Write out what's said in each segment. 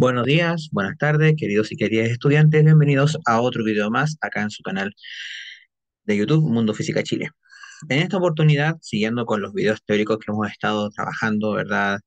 Buenos días, buenas tardes, queridos y queridas estudiantes. Bienvenidos a otro video más acá en su canal de YouTube, Mundo Física Chile. En esta oportunidad, siguiendo con los videos teóricos que hemos estado trabajando, ¿verdad?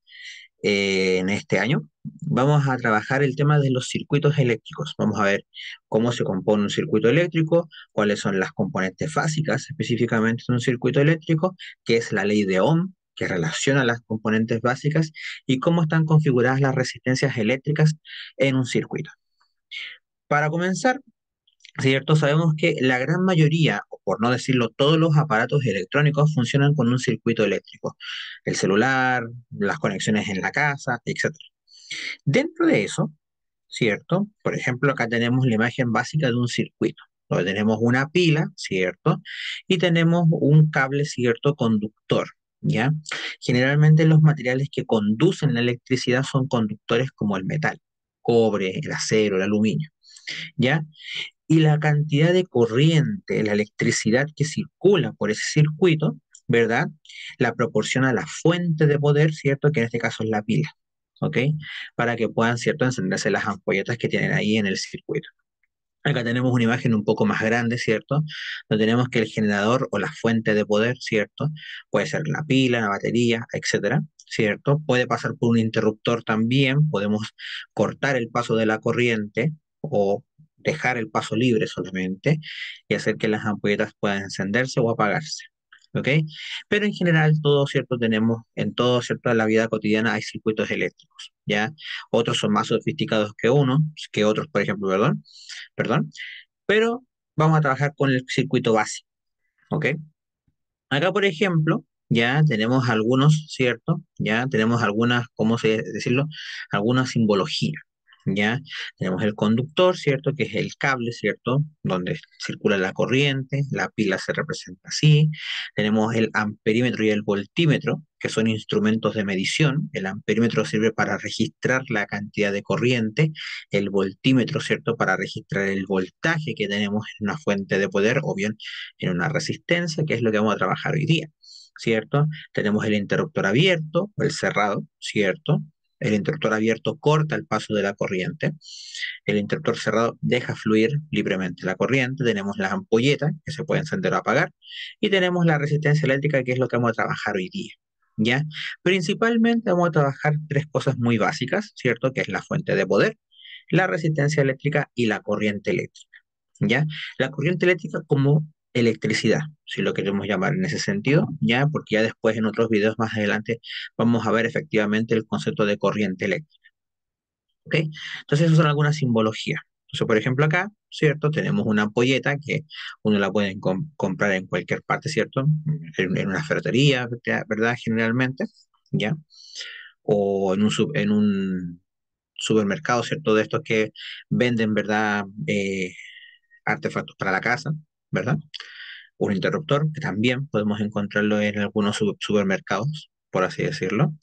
En este año, vamos a trabajar el tema de los circuitos eléctricos. Vamos a ver cómo se compone un circuito eléctrico, cuáles son las componentes básicas específicamente de un circuito eléctrico, qué es la ley de Ohm, que relaciona las componentes básicas y cómo están configuradas las resistencias eléctricas en un circuito. Para comenzar, ¿cierto? Sabemos que la gran mayoría, o por no decirlo, todos los aparatos electrónicos funcionan con un circuito eléctrico. El celular, las conexiones en la casa, etcétera. Dentro de eso, ¿cierto? Por ejemplo, acá tenemos la imagen básica de un circuito, donde tenemos una pila, ¿cierto? Y tenemos un cable, ¿cierto? Conductor, ¿ya? Generalmente los materiales que conducen la electricidad son conductores como el metal, cobre, el acero, el aluminio, ¿ya? Y la cantidad de corriente, la electricidad que circula por ese circuito, ¿verdad? La proporciona la fuente de poder, ¿cierto? Que en este caso es la pila, ¿ok? Para que puedan, ¿cierto?, encenderse las ampolletas que tienen ahí en el circuito. Acá tenemos una imagen un poco más grande, ¿cierto? Donde tenemos que el generador o la fuente de poder, ¿cierto? Puede ser la pila, la batería, etcétera, ¿cierto? Puede pasar por un interruptor también, podemos cortar el paso de la corriente o dejar el paso libre solamente y hacer que las ampolletas puedan encenderse o apagarse, ¿ok? Pero en general, todo, ¿cierto? Tenemos, en todo, ¿cierto? En la vida cotidiana hay circuitos eléctricos, ¿ya? Otros son más sofisticados que otros, por ejemplo, perdón, pero vamos a trabajar con el circuito básico, ¿ok? Acá, por ejemplo, ya tenemos algunos, ¿cierto? Ya tenemos algunas, ¿cómo se decirlo? Alguna simbología, ¿ya? Tenemos el conductor, ¿cierto? Que es el cable, ¿cierto? Donde circula la corriente, la pila se representa así. Tenemos el amperímetro y el voltímetro, que son instrumentos de medición. El amperímetro sirve para registrar la cantidad de corriente, el voltímetro, ¿cierto? Para registrar el voltaje que tenemos en una fuente de poder o bien en una resistencia, que es lo que vamos a trabajar hoy día, ¿cierto? Tenemos el interruptor abierto o el cerrado, ¿cierto? El interruptor abierto corta el paso de la corriente. El interruptor cerrado deja fluir libremente la corriente. Tenemos las ampolletas que se pueden encender o apagar. Y tenemos la resistencia eléctrica, que es lo que vamos a trabajar hoy día. ¿Ya? Principalmente vamos a trabajar tres cosas muy básicas, ¿cierto? Que es la fuente de poder, la resistencia eléctrica y la corriente eléctrica. ¿Ya? La corriente eléctrica como electricidad, si lo queremos llamar en ese sentido, ¿ya? Porque ya después en otros videos más adelante vamos a ver efectivamente el concepto de corriente eléctrica, ¿ok? Entonces, esas son algunas simbologías. Entonces, por ejemplo, acá, ¿cierto? Tenemos una ampolleta que uno la puede comprar en cualquier parte, ¿cierto? En una ferretería, ¿verdad? Generalmente, ¿ya? O en un supermercado, ¿cierto? De estos que venden, ¿verdad? Artefactos para la casa, ¿verdad? Un interruptor, que también podemos encontrarlo en algunos supermercados, por así decirlo.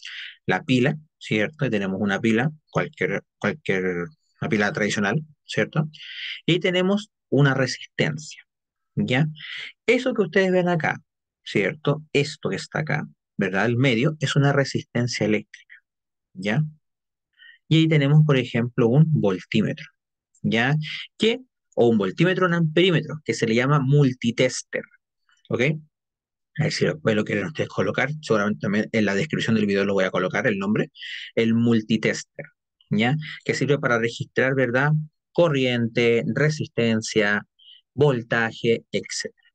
La pila, ¿cierto? Y tenemos una pila, una pila tradicional, ¿cierto? Y tenemos una resistencia, ¿ya? Eso que ustedes ven acá, ¿cierto? Esto que está acá, ¿verdad? El medio es una resistencia eléctrica, ¿ya? Y ahí tenemos, por ejemplo, un voltímetro, ¿ya? Que, o un voltímetro, un amperímetro, que se le llama multitester, ¿ok? A ver si después lo quieren ustedes colocar, seguramente también en la descripción del video lo voy a colocar el nombre, el multitester, ¿ya? Que sirve para registrar, ¿verdad? Corriente, resistencia, voltaje, etcétera,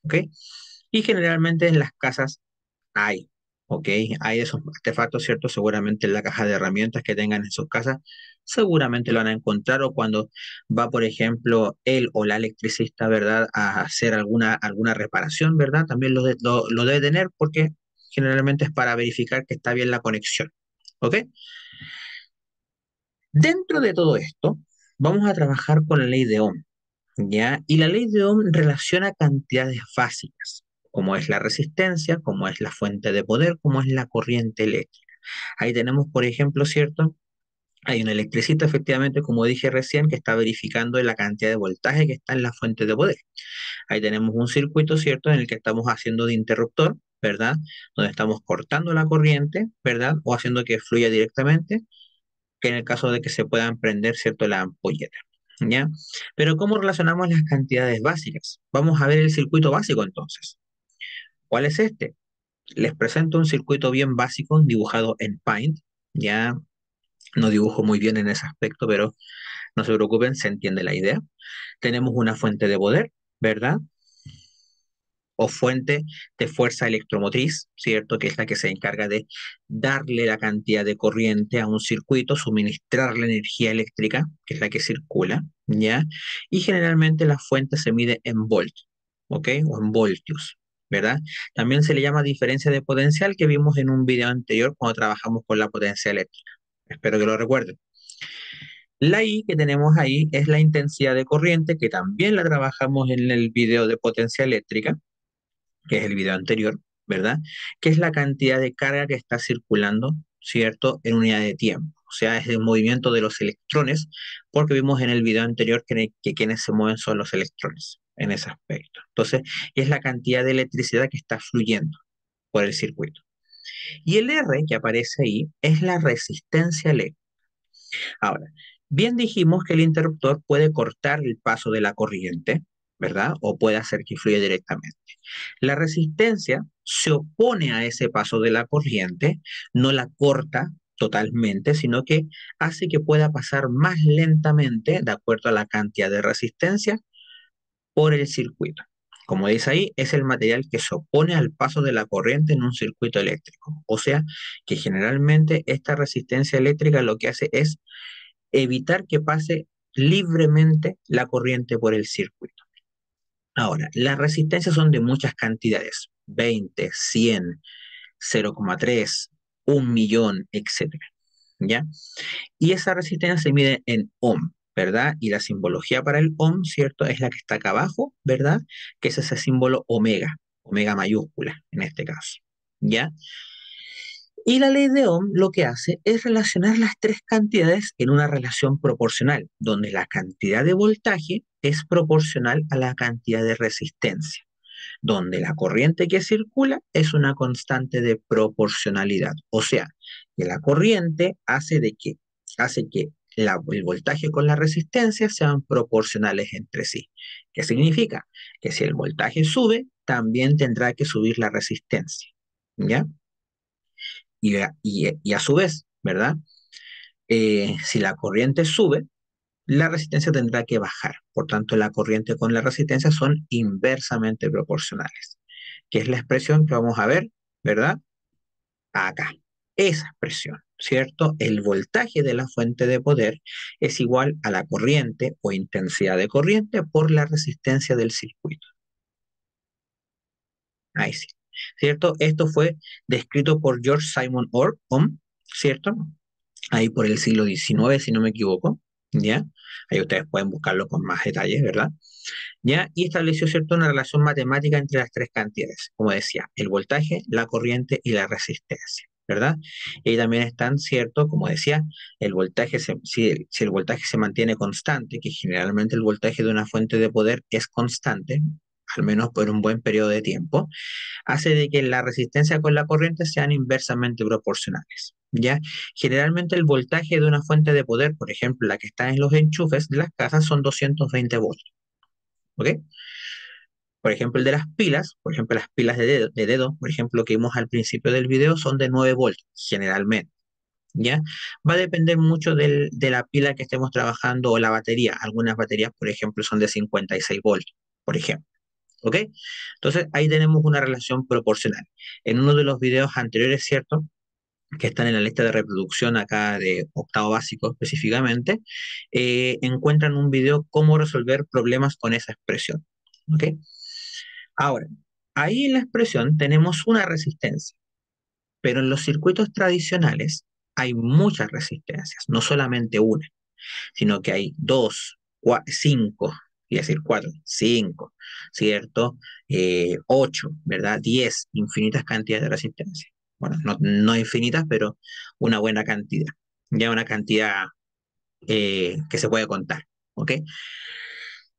¿ok? Y generalmente en las casas hay, ¿ok? Hay esos artefactos, ¿cierto? Seguramente en la caja de herramientas que tengan en sus casas, seguramente lo van a encontrar o cuando va, por ejemplo, él o la electricista, ¿verdad? A hacer alguna reparación, ¿verdad? También lo debe tener porque generalmente es para verificar que está bien la conexión, ¿ok? Dentro de todo esto, vamos a trabajar con la ley de Ohm, ¿ya? Y la ley de Ohm relaciona cantidades básicas, como es la resistencia, como es la fuente de poder, como es la corriente eléctrica. Ahí tenemos, por ejemplo, ¿cierto? Hay un electricista, efectivamente, como dije recién, que está verificando la cantidad de voltaje que está en la fuente de poder. Ahí tenemos un circuito, ¿cierto?, en el que estamos haciendo de interruptor, ¿verdad? Donde estamos cortando la corriente, ¿verdad? O haciendo que fluya directamente. que en el caso de que se puedan prender, ¿cierto?, la ampolleta, ¿ya? Pero ¿cómo relacionamos las cantidades básicas? Vamos a ver el circuito básico entonces. ¿Cuál es este? Les presento un circuito bien básico dibujado en Paint, ya no dibujo muy bien en ese aspecto, pero no se preocupen, se entiende la idea. Tenemos una fuente de poder, ¿verdad? O fuente de fuerza electromotriz, ¿cierto? Que es la que se encarga de darle la cantidad de corriente a un circuito, suministrar la energía eléctrica, que es la que circula, ¿ya? Y generalmente la fuente se mide en volt, ¿ok? O en voltios, ¿verdad? También se le llama diferencia de potencial que vimos en un video anterior cuando trabajamos con la potencia eléctrica. Espero que lo recuerden. La I que tenemos ahí es la intensidad de corriente, que también la trabajamos en el video de potencia eléctrica, que es el video anterior, ¿verdad? Que es la cantidad de carga que está circulando, ¿cierto? En unidad de tiempo. O sea, es el movimiento de los electrones, porque vimos en el video anterior que quienes se mueven son los electrones en ese aspecto. Entonces, es la cantidad de electricidad que está fluyendo por el circuito. Y el R que aparece ahí es la resistencia eléctrica. Ahora, bien dijimos que el interruptor puede cortar el paso de la corriente, ¿verdad? O puede hacer que fluya directamente. La resistencia se opone a ese paso de la corriente, no la corta totalmente, sino que hace que pueda pasar más lentamente, de acuerdo a la cantidad de resistencia, por el circuito. Como dice ahí, es el material que se opone al paso de la corriente en un circuito eléctrico. O sea, que generalmente esta resistencia eléctrica lo que hace es evitar que pase libremente la corriente por el circuito. Ahora, las resistencias son de muchas cantidades, 20, 100, 0,3, 1 millón, etcétera, ¿ya? Y esa resistencia se mide en ohm, ¿verdad? Y la simbología para el ohm, ¿cierto? Es la que está acá abajo, ¿verdad? Que es ese símbolo omega, omega mayúscula en este caso, ¿ya? Y la ley de Ohm lo que hace es relacionar las tres cantidades en una relación proporcional, donde la cantidad de voltaje es proporcional a la cantidad de resistencia, donde la corriente que circula es una constante de proporcionalidad. O sea, que la corriente hace que el voltaje con la resistencia sean proporcionales entre sí. ¿Qué significa? Que si el voltaje sube, también tendrá que subir la resistencia. ¿Ya? Y a su vez, ¿verdad? Si la corriente sube, la resistencia tendrá que bajar. Por tanto, la corriente con la resistencia son inversamente proporcionales, que es la expresión que vamos a ver, ¿verdad? Acá. Esa expresión, ¿cierto? El voltaje de la fuente de poder es igual a la corriente o intensidad de corriente por la resistencia del circuito. Ahí sí, ¿cierto? Esto fue descrito por George Simon Ohm, ¿cierto? Ahí por el siglo XIX, si no me equivoco, ¿ya? Ahí ustedes pueden buscarlo con más detalles, ¿verdad? ¿Ya? Y estableció, ¿cierto?, una relación matemática entre las tres cantidades, como decía, el voltaje, la corriente y la resistencia, ¿verdad? Y ahí también están, ¿cierto?, como decía, el voltaje, si el voltaje se mantiene constante, que generalmente el voltaje de una fuente de poder es constante, al menos por un buen periodo de tiempo, hace de que la resistencia con la corriente sean inversamente proporcionales. ¿Ya? Generalmente el voltaje de una fuente de poder, por ejemplo, la que está en los enchufes de las casas, son 220 voltios. ¿Ok? Por ejemplo, el de las pilas, por ejemplo, las pilas de dedo, por ejemplo, que vimos al principio del video, son de 9 voltios, generalmente. ¿Ya? Va a depender mucho de la pila que estemos trabajando o la batería. Algunas baterías, por ejemplo, son de 56 voltios, por ejemplo. ¿Ok? Entonces ahí tenemos una relación proporcional. En uno de los videos anteriores, ¿cierto? Que están en la lista de reproducción acá de octavo básico específicamente, encuentran un video cómo resolver problemas con esa expresión. ¿Ok? Ahora, ahí en la expresión tenemos una resistencia, pero en los circuitos tradicionales hay muchas resistencias, no solamente una, sino que hay dos, cinco, y decir cuatro, cinco, ¿cierto? Ocho, ¿verdad? 10, infinitas cantidades de resistencia. Bueno, no infinitas, pero una buena cantidad. Ya una cantidad que se puede contar, ¿ok?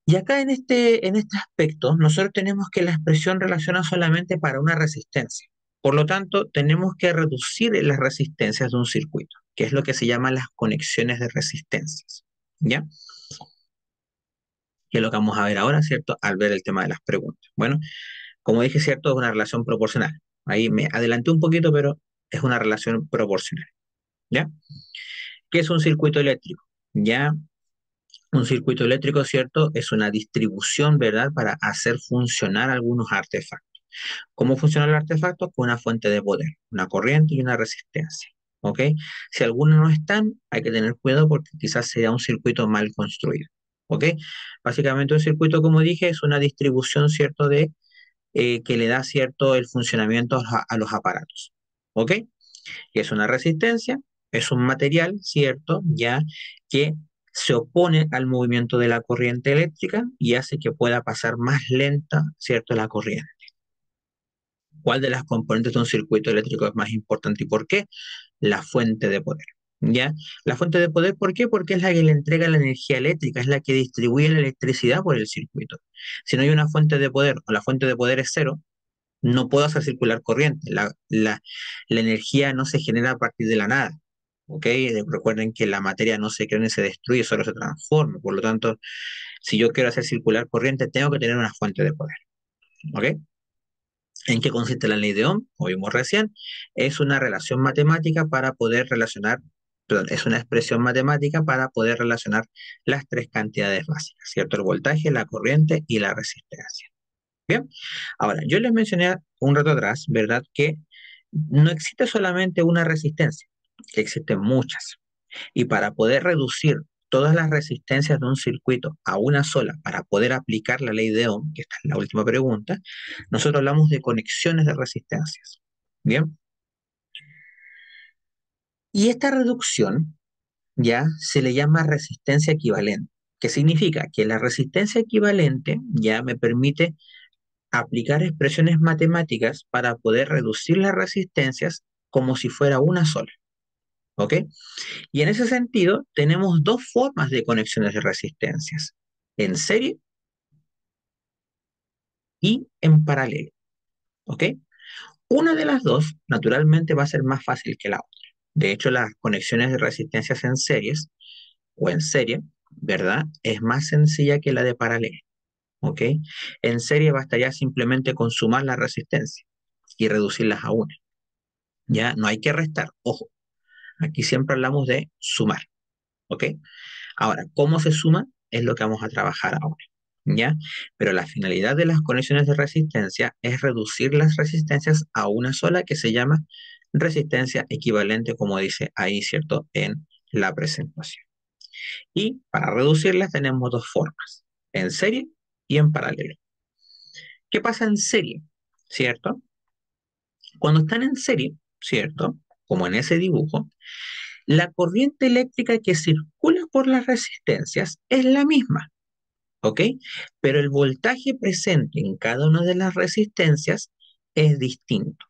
Y acá en este aspecto, nosotros tenemos que la expresión relaciona solamente para una resistencia. Por lo tanto, tenemos que reducir las resistencias de un circuito. que es lo que se llaman las conexiones de resistencias, ¿ya? Que es lo que vamos a ver ahora, ¿cierto? Al ver el tema de las preguntas. Bueno, como dije, ¿cierto? Es una relación proporcional. Ahí me adelanté un poquito, pero es una relación proporcional, ¿ya? ¿Qué es un circuito eléctrico? Ya, un circuito eléctrico, ¿cierto? Es una distribución, ¿verdad? Para hacer funcionar algunos artefactos. ¿Cómo funciona el artefacto? Con una fuente de poder, una corriente y una resistencia. ¿Ok? Si algunos no están, hay que tener cuidado porque quizás sea un circuito mal construido. ¿Ok? Básicamente un circuito, como dije, es una distribución, ¿cierto? Que le da, ¿cierto? El funcionamiento a los aparatos. ¿Ok? Y es una resistencia, es un material, ¿cierto? Ya que se opone al movimiento de la corriente eléctrica y hace que pueda pasar más lenta, ¿cierto? La corriente. ¿Cuál de las componentes de un circuito eléctrico es más importante y por qué? La fuente de poder. ¿Ya? La fuente de poder, ¿por qué? Porque es la que le entrega la energía eléctrica, es la que distribuye la electricidad por el circuito. Si no hay una fuente de poder o la fuente de poder es cero, no puedo hacer circular corriente. La energía no se genera a partir de la nada. ¿Ok? Recuerden que la materia no se crea ni se destruye, solo se transforma. Por lo tanto, si yo quiero hacer circular corriente, tengo que tener una fuente de poder. ¿Ok? ¿En qué consiste la ley de Ohm? Como vimos recién, es una relación matemática para poder relacionar, perdón, es una expresión matemática para poder relacionar las tres cantidades básicas, ¿cierto? El voltaje, la corriente y la resistencia. Bien, ahora, yo les mencioné un rato atrás, ¿verdad? Que no existe solamente una resistencia, existen muchas. Y para poder reducir todas las resistencias de un circuito a una sola, para poder aplicar la ley de Ohm, que esta es la última pregunta, nosotros hablamos de conexiones de resistencias. Bien, y esta reducción ya se le llama resistencia equivalente, que significa que la resistencia equivalente ya me permite aplicar expresiones matemáticas para poder reducir las resistencias como si fuera una sola. ¿Ok? Y en ese sentido, tenemos dos formas de conexiones de resistencias, en serie y en paralelo. ¿Ok? Una de las dos, naturalmente, va a ser más fácil que la otra. De hecho, las conexiones de resistencias en series o en serie, ¿verdad? Es más sencilla que la de paralelo. ¿Ok? En serie bastaría simplemente con sumar la resistencia y reducirlas a una. Ya no hay que restar. Ojo, aquí siempre hablamos de sumar. ¿Ok? Ahora, ¿cómo se suma? Es lo que vamos a trabajar ahora, ¿ya? Pero la finalidad de las conexiones de resistencia es reducir las resistencias a una sola que se llama resistencia equivalente, como dice ahí, ¿cierto? En la presentación. Y para reducirlas tenemos dos formas, en serie y en paralelo. ¿Qué pasa en serie? ¿Cierto? Cuando están en serie, ¿cierto? Como en ese dibujo, la corriente eléctrica que circula por las resistencias es la misma. ¿Ok? Pero el voltaje presente en cada una de las resistencias es distinto,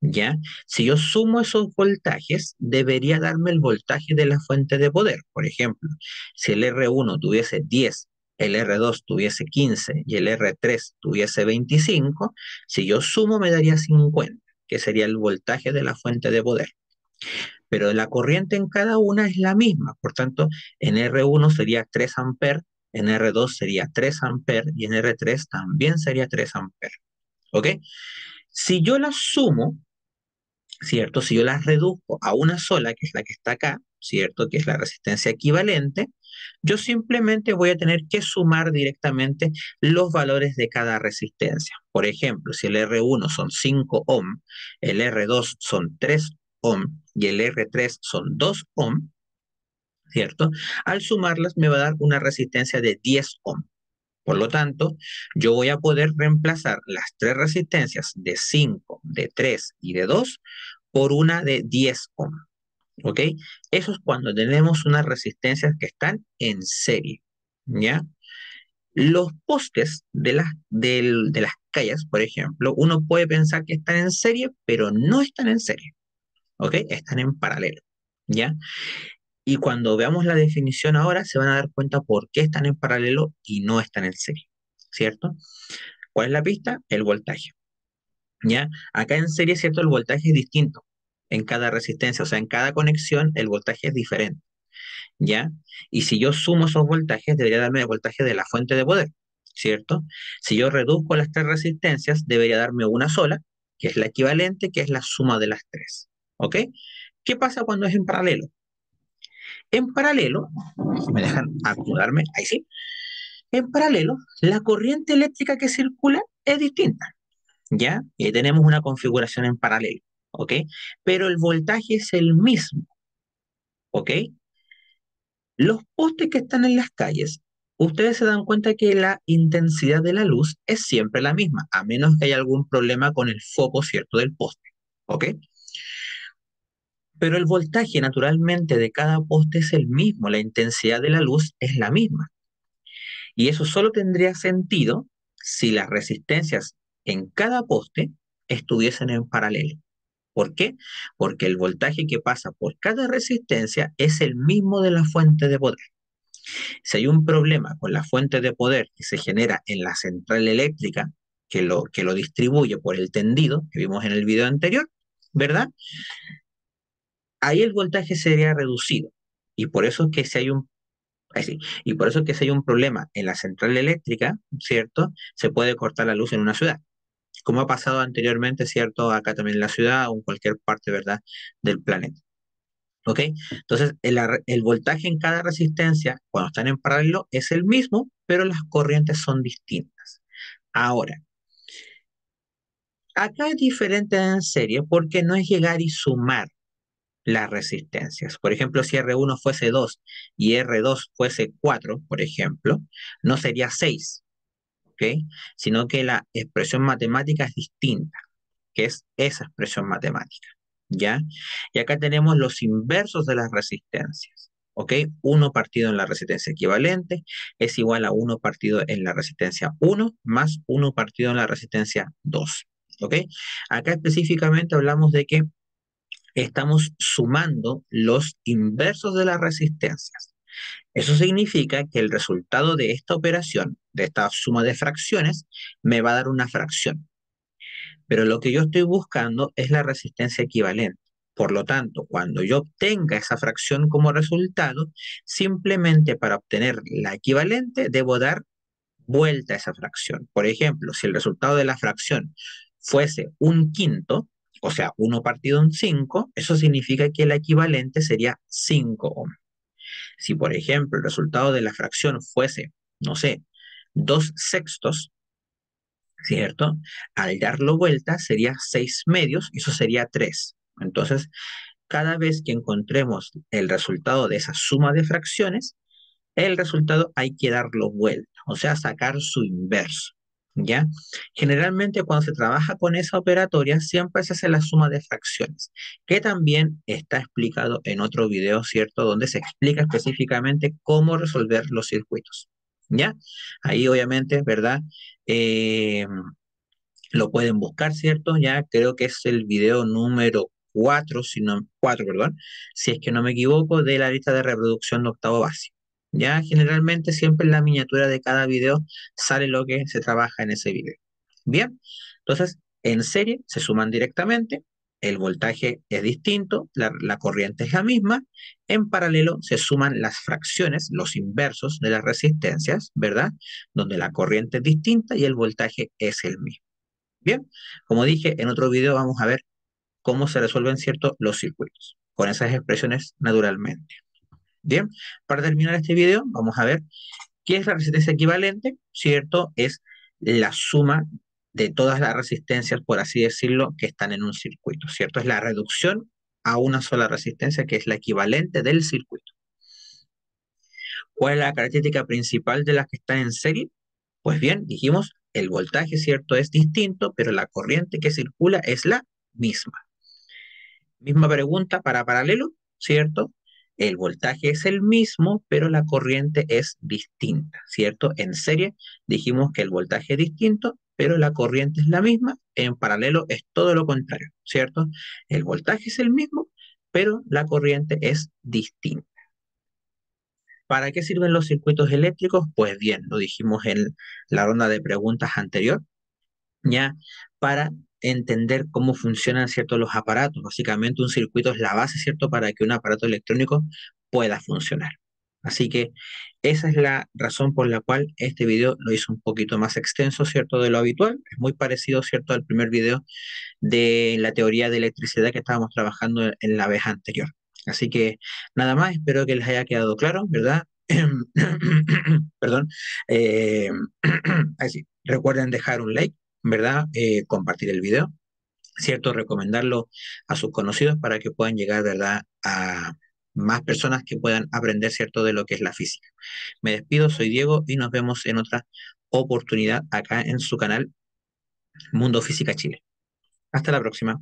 ¿ya? Si yo sumo esos voltajes, debería darme el voltaje de la fuente de poder. Por ejemplo, si el R1 tuviese 10, el R2 tuviese 15 y el R3 tuviese 25, si yo sumo me daría 50, que sería el voltaje de la fuente de poder. Pero la corriente en cada una es la misma, por tanto, en R1 sería 3 amperes, en R2 sería 3 amperes y en R3 también sería 3 amperes. ¿Ok? Si yo las sumo, ¿cierto? Si yo las reduzco a una sola, que es la que está acá, ¿cierto? Que es la resistencia equivalente, yo simplemente voy a tener que sumar directamente los valores de cada resistencia. Por ejemplo, si el R1 son 5 ohm, el R2 son 3 ohm y el R3 son 2 ohm, ¿cierto? Al sumarlas me va a dar una resistencia de 10 ohm. Por lo tanto, yo voy a poder reemplazar las tres resistencias de 5, de 3 y de 2 por una de 10 ohm. ¿Ok? Eso es cuando tenemos unas resistencias que están en serie. ¿Ya? Los postes de las calles, por ejemplo, uno puede pensar que están en serie, pero no están en serie. ¿Ok? Están en paralelo. ¿Ya? Y cuando veamos la definición ahora, se van a dar cuenta por qué están en paralelo y no están en serie. ¿Cierto? ¿Cuál es la pista? El voltaje. ¿Ya? Acá en serie, ¿cierto? El voltaje es distinto. en cada resistencia, o sea, en cada conexión el voltaje es diferente, ¿ya? Y si yo sumo esos voltajes, debería darme el voltaje de la fuente de poder, ¿cierto? Si yo reduzco las tres resistencias, debería darme una sola, que es la equivalente, que es la suma de las tres, ¿ok? ¿Qué pasa cuando es en paralelo? En paralelo, si me dejan acomodarme, ahí sí. En paralelo, la corriente eléctrica que circula es distinta, ¿ya? Y ahí tenemos una configuración en paralelo, ¿ok? Pero el voltaje es el mismo, ¿ok? Los postes que están en las calles, ustedes se dan cuenta que la intensidad de la luz es siempre la misma, a menos que haya algún problema con el foco, ¿cierto?, del poste, ¿ok? Pero el voltaje naturalmente de cada poste es el mismo, la intensidad de la luz es la misma. Y eso solo tendría sentido si las resistencias en cada poste estuviesen en paralelo. ¿Por qué? Porque el voltaje que pasa por cada resistencia es el mismo de la fuente de poder. Si hay un problema con la fuente de poder que se genera en la central eléctrica, que lo distribuye por el tendido que vimos en el video anterior, ¿verdad? Ahí el voltaje sería reducido. Y por eso es que si hay un Así. Y por eso es que si hay un problema en la central eléctrica, ¿cierto? Se puede cortar la luz en una ciudad, como ha pasado anteriormente, ¿cierto? Acá también en la ciudad o en cualquier parte, ¿verdad? Del planeta. ¿Ok? Entonces, el voltaje en cada resistencia, cuando están en paralelo, es el mismo, pero las corrientes son distintas. Ahora, acá es diferente en serie porque no es llegar y sumar las resistencias. Por ejemplo, si R1 fuese 2 y R2 fuese 4, por ejemplo, no sería 6, ¿ok? Sino que la expresión matemática es distinta, que es esa expresión matemática, ¿ya? Y acá tenemos los inversos de las resistencias, ¿ok? 1 partido en la resistencia equivalente es igual a 1 partido en la resistencia 1 más 1 partido en la resistencia 2, ¿ok? Acá específicamente hablamos de que estamos sumando los inversos de las resistencias. Eso significa que el resultado de esta operación, de esta suma de fracciones, me va a dar una fracción. Pero lo que yo estoy buscando es la resistencia equivalente. Por lo tanto, cuando yo obtenga esa fracción como resultado, simplemente para obtener la equivalente debo dar vuelta a esa fracción. Por ejemplo, si el resultado de la fracción fuese un quinto, o sea, 1 partido en 5, eso significa que la equivalente sería 5 ohms. Si, por ejemplo, el resultado de la fracción fuese, no sé, 2 sextos, ¿cierto? Al darlo vuelta sería 6 medios y eso sería 3. Entonces, cada vez que encontremos el resultado de esa suma de fracciones, el resultado hay que darlo vuelta, o sea, sacar su inverso, ¿ya? Generalmente cuando se trabaja con esa operatoria siempre se hace la suma de fracciones, que también está explicado en otro video, ¿cierto? Donde se explica específicamente cómo resolver los circuitos, ¿ya? Ahí obviamente, ¿verdad? Eh, lo pueden buscar, ¿cierto? Ya creo que es el video número 4, si no, 4, perdón, si es que no me equivoco, de la lista de reproducción de octavo básico. Ya generalmente siempre en la miniatura de cada video sale lo que se trabaja en ese video. Bien, entonces en serie se suman directamente, el voltaje es distinto, la corriente es la misma, en paralelo se suman las fracciones, los inversos de las resistencias, ¿verdad? Donde la corriente es distinta y el voltaje es el mismo. Bien, como dije, en otro video vamos a ver cómo se resuelven, ¿cierto?, los circuitos, con esas expresiones naturalmente. Bien, para terminar este video, vamos a ver qué es la resistencia equivalente, ¿cierto? Es la suma de todas las resistencias, por así decirlo, que están en un circuito, ¿cierto? Es la reducción a una sola resistencia, que es la equivalente del circuito. ¿Cuál es la característica principal de las que están en serie? Pues bien, dijimos, el voltaje, ¿cierto?, es distinto, pero la corriente que circula es la misma. Misma pregunta para paralelo, ¿cierto? El voltaje es el mismo, pero la corriente es distinta, ¿cierto? En serie dijimos que el voltaje es distinto, pero la corriente es la misma. En paralelo es todo lo contrario, ¿cierto? El voltaje es el mismo, pero la corriente es distinta. ¿Para qué sirven los circuitos eléctricos? Pues bien, lo dijimos en la ronda de preguntas anterior, ya para entender cómo funcionan, ¿cierto?, los aparatos. Básicamente un circuito es la base, ¿cierto?, para que un aparato electrónico pueda funcionar. Así que esa es la razón por la cual este video lo hice un poquito más extenso, ¿cierto?, de lo habitual. Es muy parecido, ¿cierto?, al primer video de la teoría de electricidad que estábamos trabajando en la vez anterior. Así que nada más, espero que les haya quedado claro, ¿verdad? Perdón. Eh, Así, recuerden dejar un like, ¿verdad? Compartir el video, ¿cierto? Recomendarlo a sus conocidos para que puedan llegar, ¿verdad?, a más personas que puedan aprender, ¿cierto?, de lo que es la física. Me despido, soy Diego y nos vemos en otra oportunidad acá en su canal Mundo Física Chile. Hasta la próxima.